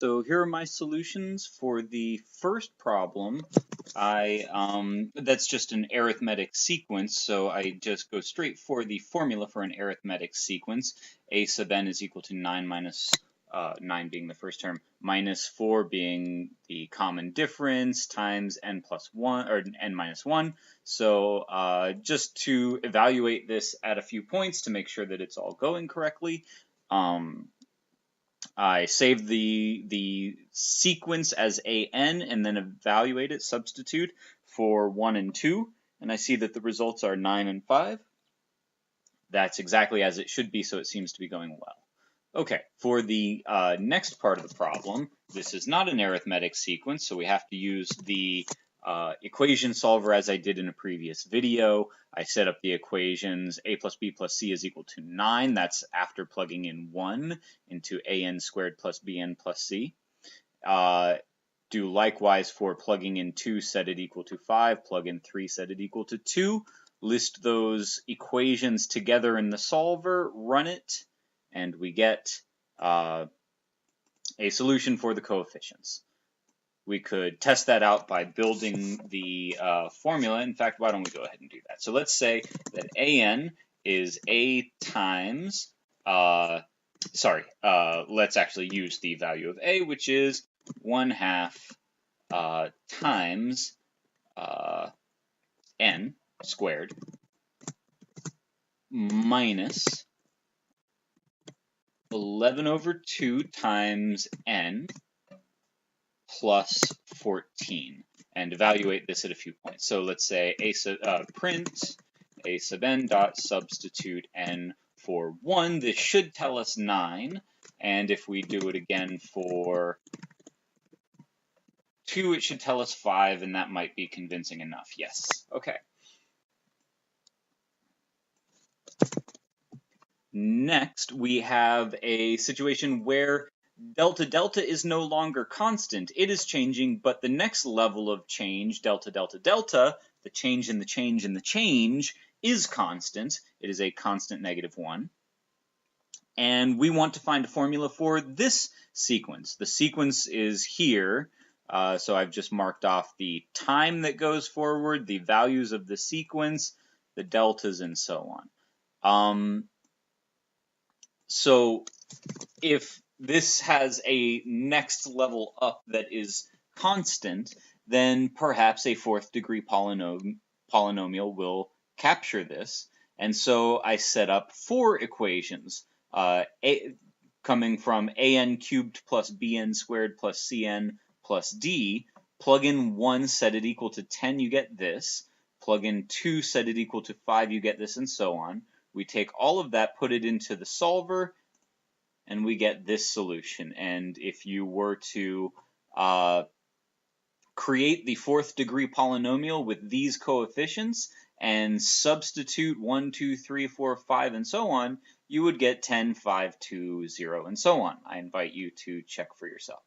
So here are my solutions for the first problem. That's just an arithmetic sequence, so I just go straight for the formula for an arithmetic sequence. A sub n is equal to 9 minus 9 being the first term, minus 4 being the common difference, times n plus 1, or n minus 1. So just to evaluate this at a few points to make sure that it's all going correctly, I save the sequence as an and then evaluate it, substitute for 1 and 2, and I see that the results are 9 and 5. That's exactly as it should be, so it seems to be going well. Okay, for the next part of the problem, this is not an arithmetic sequence, so we have to use the equation solver as I did in a previous video. I set up the equations a plus b plus c is equal to 9. That's after plugging in 1 into an squared plus bn plus c. Do likewise for plugging in 2, set it equal to 5, plug in 3, set it equal to 2. List those equations together in the solver, run it, and we get a solution for the coefficients. We could test that out by building the formula. In fact, why don't we go ahead and do that? So let's say that an is a times, let's actually use the value of a, which is 1/2 times n squared minus 11/2 times n plus 14, and evaluate this at a few points. So let's say print a sub n dot substitute n for 1. This should tell us 9, and if we do it again for 2, it should tell us 5, and that might be convincing enough. Yes. Okay. Next, we have a situation where delta delta is no longer constant. It is changing, but the next level of change, delta delta delta, the change in the change in the change, is constant. It is a constant -1. And we want to find a formula for this sequence. The sequence is here. So I've just marked off the time that goes forward, the values of the sequence, the deltas, and so on. So if this has a next level up that is constant, then perhaps a 4th degree polynomial will capture this. And so I set up 4 equations, coming from an cubed plus bn squared plus cn plus d. Plug in 1, set it equal to 10, you get this. Plug in 2, set it equal to 5, you get this, and so on. We take all of that, put it into the solver, and we get this solution. And if you were to create the 4th degree polynomial with these coefficients and substitute 1, 2, 3, 4, 5, and so on, you would get 10, 5, 2, 0, and so on. I invite you to check for yourself.